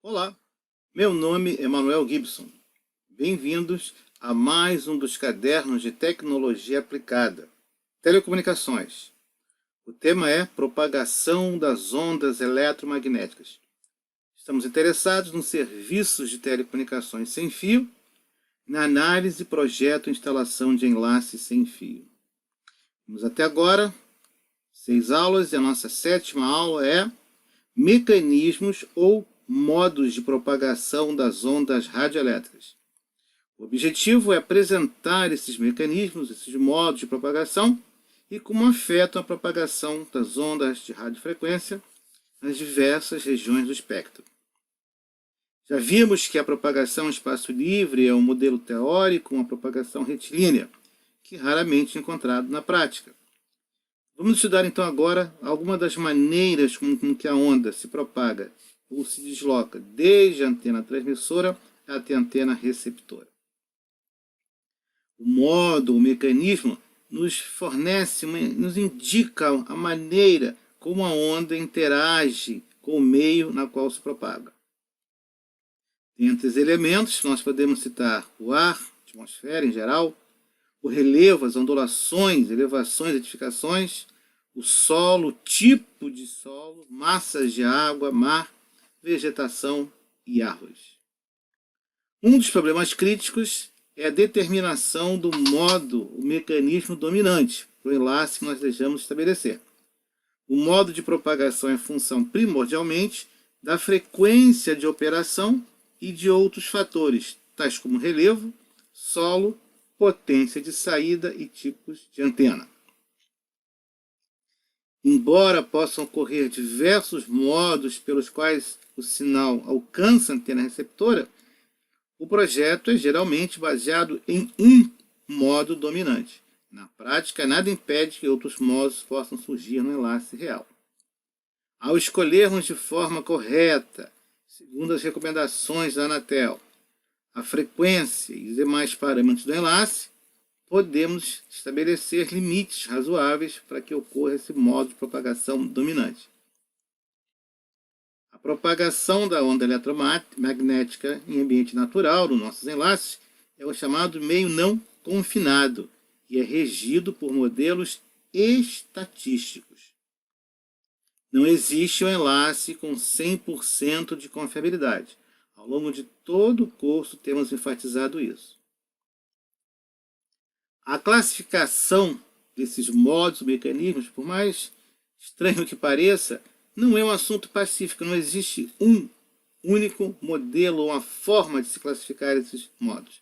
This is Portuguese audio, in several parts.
Olá, meu nome é Manuel Gibson. Bem-vindos a mais um dos cadernos de tecnologia aplicada, telecomunicações. O tema é propagação das ondas eletromagnéticas. Estamos interessados nos serviços de telecomunicações sem fio, na análise, projeto e instalação de enlaces sem fio. Vamos até agora 6 aulas e a nossa 7ª aula é mecanismos ou modos de propagação das ondas radioelétricas. O objetivo é apresentar esses mecanismos, esses modos de propagação e como afetam a propagação das ondas de radiofrequência nas diversas regiões do espectro. Já vimos que a propagação em espaço livre é um modelo teórico, uma propagação retilínea, que raramente é encontrado na prática. Vamos estudar então agora algumas das maneiras com que a onda se propaga ou se desloca desde a antena transmissora até a antena receptora. O modo, o mecanismo, nos fornece, nos indica a maneira como a onda interage com o meio na qual se propaga. Entre os elementos, nós podemos citar o ar, a atmosfera em geral, o relevo, as ondulações, elevações, edificações, o solo, o tipo de solo, massas de água, mar, vegetação e árvores. Um dos problemas críticos é a determinação do modo, o mecanismo dominante para o enlace que nós desejamos estabelecer. O modo de propagação é função primordialmente da frequência de operação e de outros fatores, tais como relevo, solo, potência de saída e tipos de antena. Embora possam ocorrer diversos modos pelos quais o sinal alcança a antena receptora, o projeto é geralmente baseado em um modo dominante. Na prática, nada impede que outros modos possam surgir no enlace real. Ao escolhermos de forma correta, segundo as recomendações da Anatel, a frequência e os demais parâmetros do enlace, podemos estabelecer limites razoáveis para que ocorra esse modo de propagação dominante. A propagação da onda eletromagnética em ambiente natural, nos nossos enlaces, é o chamado meio não confinado e é regido por modelos estatísticos. Não existe um enlace com 100% de confiabilidade. Ao longo de todo o curso temos enfatizado isso. A classificação desses modos ou mecanismos, por mais estranho que pareça, não é um assunto pacífico. Não existe um único modelo ou uma forma de se classificar esses modos.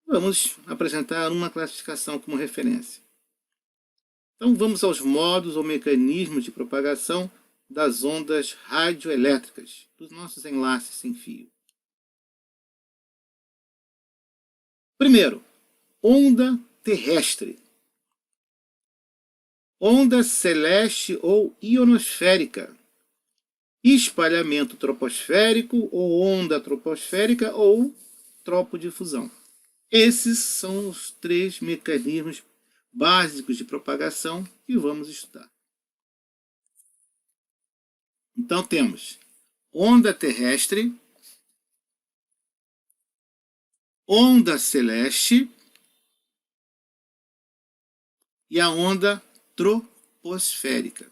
Vamos apresentar uma classificação como referência. Então vamos aos modos ou mecanismos de propagação das ondas radioelétricas, dos nossos enlaces sem fio. Primeiro, onda terrestre. Onda celeste ou ionosférica. Espalhamento troposférico ou onda troposférica ou tropodifusão. Esses são os 3 mecanismos básicos de propagação que vamos estudar. Então temos onda terrestre, onda celeste e a onda troposférica.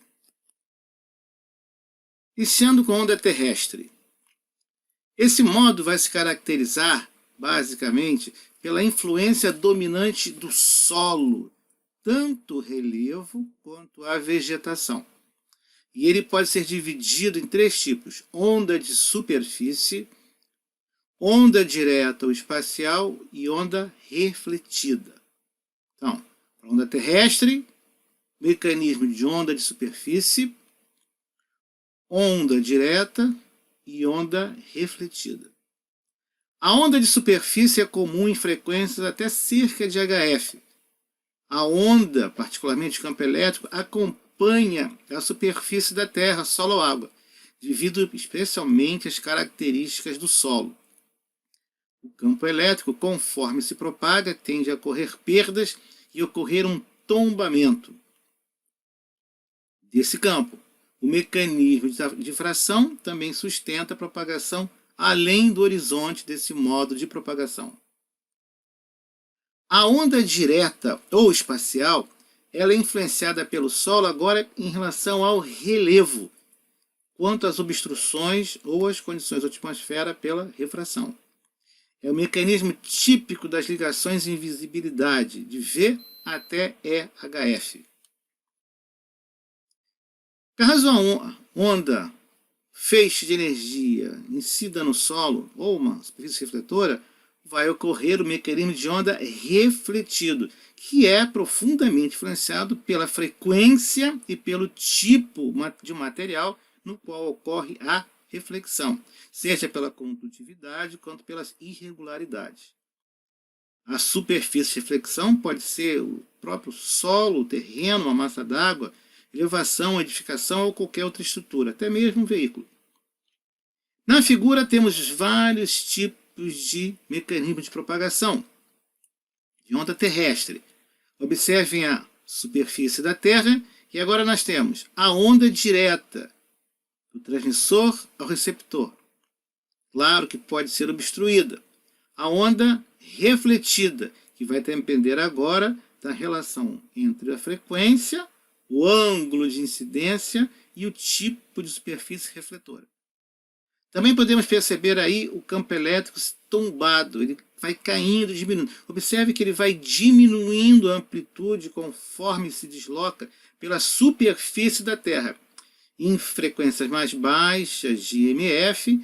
Iniciando com a onda terrestre. Esse modo vai se caracterizar, basicamente, pela influência dominante do solo, tanto o relevo quanto a vegetação. E ele pode ser dividido em 3 tipos: onda de superfície, onda direta ou espacial e onda refletida. Então, onda terrestre, mecanismo de onda de superfície, onda direta e onda refletida. A onda de superfície é comum em frequências até cerca de HF. A onda, particularmente o campo elétrico, acompanha a superfície da Terra, solo ou água, devido especialmente às características do solo. O campo elétrico, conforme se propaga, tende a ocorrer perdas e ocorrer um tombamento desse campo, O mecanismo de difração também sustenta a propagação além do horizonte desse modo de propagação. A onda direta ou espacial, ela é influenciada pelo solo agora em relação ao relevo, quanto às obstruções ou às condições da atmosfera pela refração. É o mecanismo típico das ligações em visibilidade, de V até EHF. Caso a onda, feixe de energia, incida no solo ou uma superfície refletora, vai ocorrer o mecanismo de onda refletido, que é profundamente influenciado pela frequência e pelo tipo de material no qual ocorre a reflexão, seja pela condutividade quanto pelas irregularidades. A superfície de reflexão pode ser o próprio solo, o terreno, uma massa d'água, elevação, edificação ou qualquer outra estrutura, até mesmo um veículo. Na figura temos vários tipos de mecanismos de propagação de onda terrestre. Observem a superfície da Terra e agora nós temos a onda direta, do transmissor ao receptor. Claro que pode ser obstruída. A onda refletida, que vai depender agora da relação entre a frequência, o ângulo de incidência e o tipo de superfície refletora. Também podemos perceber aí o campo elétrico tombado, ele vai caindo, diminuindo. Observe que ele vai diminuindo a amplitude conforme se desloca pela superfície da Terra. Em frequências mais baixas de MF,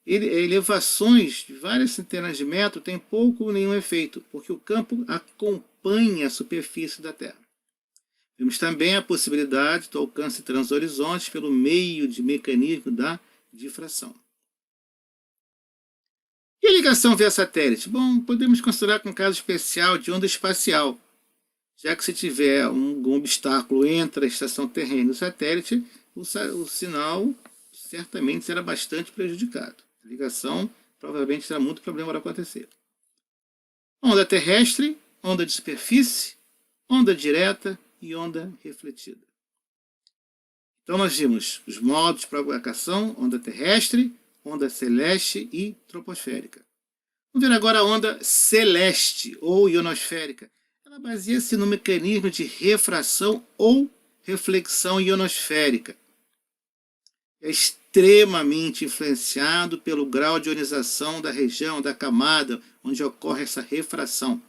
elevações de várias centenas de metros têm pouco ou nenhum efeito, porque o campo acompanha a superfície da Terra. Temos também a possibilidade do alcance transhorizonte pelo meio de mecanismo da difração. E a ligação via satélite? Bom, podemos considerar com um caso especial de onda espacial, já que se tiver um obstáculo entre a estação terrena e o satélite, o sinal certamente será bastante prejudicado. A ligação provavelmente terá muito problema para acontecer. Onda terrestre, onda de superfície, onda direta e onda refletida. Então nós vimos os modos de propagação, onda terrestre, onda celeste e troposférica. Vamos ver agora a onda celeste ou ionosférica. Ela baseia-se no mecanismo de refração ou reflexão ionosférica. É extremamente influenciado pelo grau de ionização da região, da camada onde ocorre essa refração,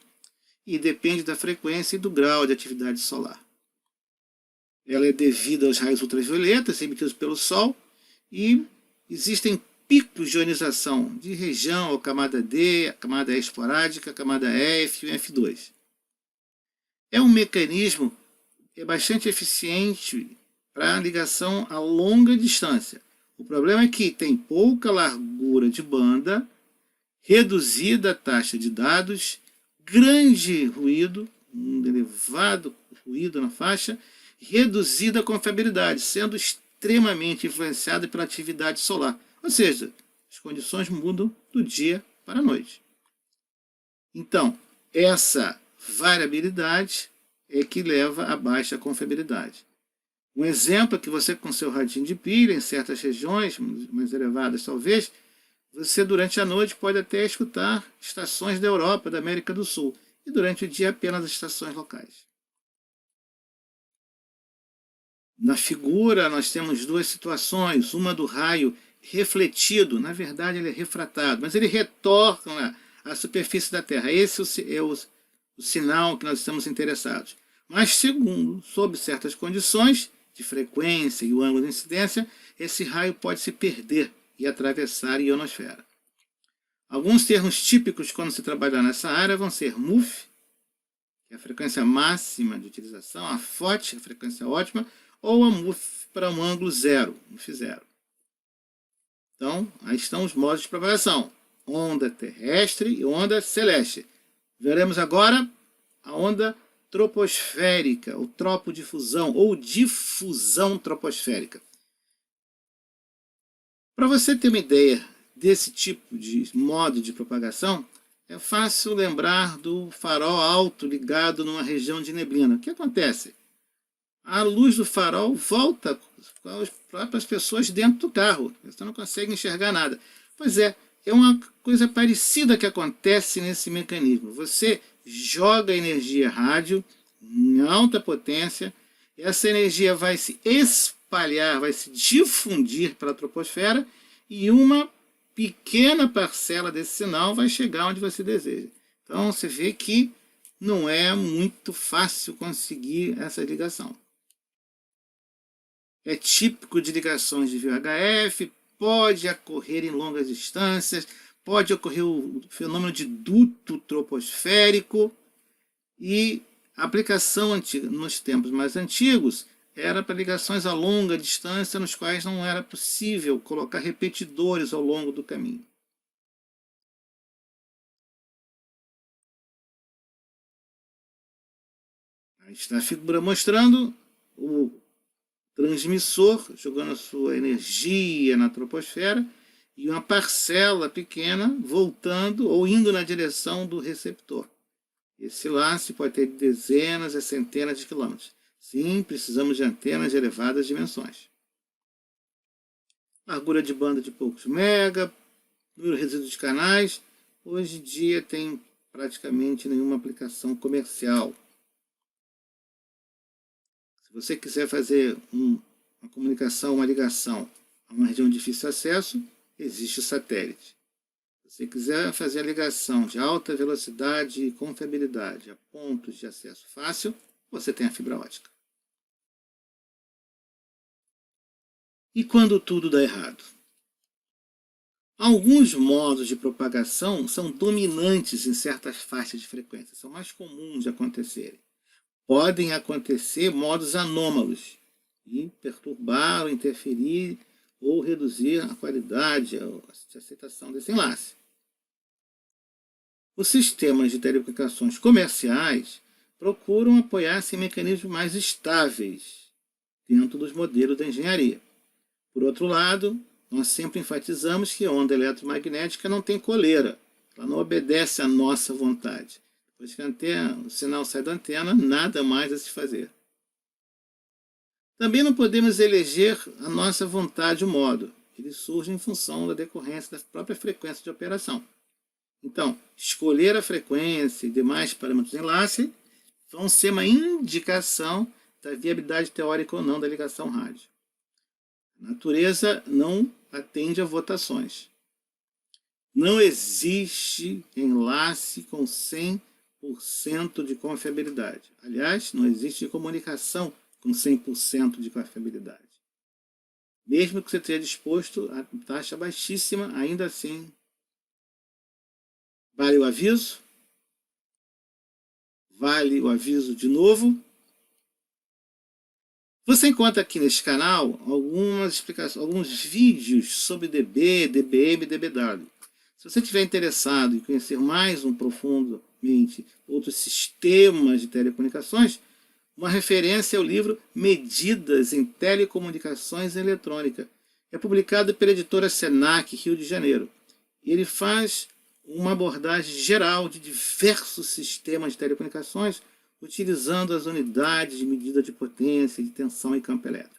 e depende da frequência e do grau de atividade solar. Ela é devida aos raios ultravioletas emitidos pelo Sol e existem picos de ionização de região, a camada D, a camada E esporádica, a camada F e o F2. É um mecanismo bastante eficiente para ligação a longa distância. O problema é que tem pouca largura de banda, reduzida a taxa de dados, grande ruído, um elevado ruído na faixa, reduzida a confiabilidade, sendo extremamente influenciada pela atividade solar. Ou seja, as condições mudam do dia para a noite. Então, essa variabilidade é que leva a baixa confiabilidade. Um exemplo é que você, com seu radinho de pilha, em certas regiões mais elevadas talvez, você durante a noite pode até escutar estações da Europa, da América do Sul, e durante o dia apenas as estações locais. Na figura nós temos duas situações, uma do raio refletido, na verdade ele é refratado, mas ele retorna à superfície da Terra. Esse é o sinal que nós estamos interessados. Mas segundo, sob certas condições de frequência e o ângulo de incidência, esse raio pode se perder e atravessar a ionosfera. Alguns termos típicos quando se trabalhar nessa área vão ser MUF, que é a frequência máxima de utilização, a FOT, a frequência ótima, ou a MUF para um ângulo zero, MUF zero. Então, aí estão os modos de propagação, onda terrestre e onda celeste. Veremos agora a onda troposférica, ou tropodifusão, ou difusão troposférica. Para você ter uma ideia desse tipo de modo de propagação, é fácil lembrar do farol alto ligado numa região de neblina. O que acontece? A luz do farol volta com as próprias pessoas dentro do carro. Você não consegue enxergar nada. Pois é uma coisa parecida que acontece nesse mecanismo. Você joga energia rádio em alta potência, essa energia vai se espalhar, vai se difundir pela troposfera e uma pequena parcela desse sinal vai chegar onde você deseja. Então você vê que não é muito fácil conseguir essa ligação. É típico de ligações de VHF, pode ocorrer em longas distâncias, pode ocorrer o fenômeno de duto troposférico, e a aplicação antiga, nos tempos mais antigos era para ligações a longa distância, nos quais não era possível colocar repetidores ao longo do caminho. Aí está a figura mostrando o transmissor jogando a sua energia na troposfera e uma parcela pequena voltando ou indo na direção do receptor. Esse laço pode ter dezenas e centenas de quilômetros. Sim, precisamos de antenas de elevadas dimensões. Largura de banda de poucos mega, número reduzido de canais. Hoje em dia tem praticamente nenhuma aplicação comercial. Se você quiser fazer uma comunicação, uma ligação a uma região de difícil acesso, existe o satélite. Se você quiser fazer a ligação de alta velocidade e confiabilidade a pontos de acesso fácil, você tem a fibra ótica. E quando tudo dá errado? Alguns modos de propagação são dominantes em certas faixas de frequência, são mais comuns de acontecerem. Podem acontecer modos anômalos e perturbar ou interferir ou reduzir a qualidade, a aceitação desse enlace. Os sistemas de telecomunicações comerciais procuram apoiar-se em mecanismos mais estáveis dentro dos modelos da engenharia. Por outro lado, nós sempre enfatizamos que a onda eletromagnética não tem coleira, ela não obedece à nossa vontade. Depois que o sinal sai da antena, nada mais a se fazer. Também não podemos eleger a nossa vontade o modo, ele surge em função da decorrência da própria frequência de operação. Então, escolher a frequência e demais parâmetros de enlace vão ser uma indicação da viabilidade teórica ou não da ligação rádio. A natureza não atende a votações. Não existe enlace com 100% de confiabilidade. Aliás, não existe comunicação com 100% de confiabilidade. Mesmo que você esteja disposto a taxa baixíssima, ainda assim, vale o aviso? Vale o aviso de novo? Você encontra aqui neste canal algumas explicações, alguns vídeos sobre DB, DBM e DBW. Se você estiver interessado em conhecer mais profundamente outros sistemas de telecomunicações, uma referência é o livro Medidas em Telecomunicações Eletrônica. É publicado pela editora Senac, Rio de Janeiro. E ele faz uma abordagem geral de diversos sistemas de telecomunicações, utilizando as unidades de medida de potência, de tensão e campo elétrico.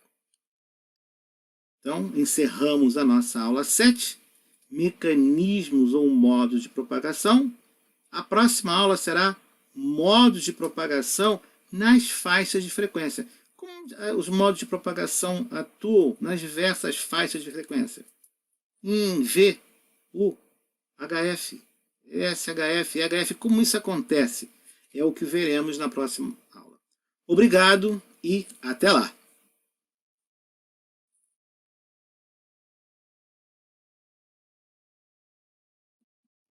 Então, encerramos a nossa aula 7, mecanismos ou modos de propagação. A próxima aula será modos de propagação nas faixas de frequência. Como os modos de propagação atuam nas diversas faixas de frequência? Em V, U, HF, SHF, EHF, como isso acontece? É o que veremos na próxima aula. Obrigado e até lá!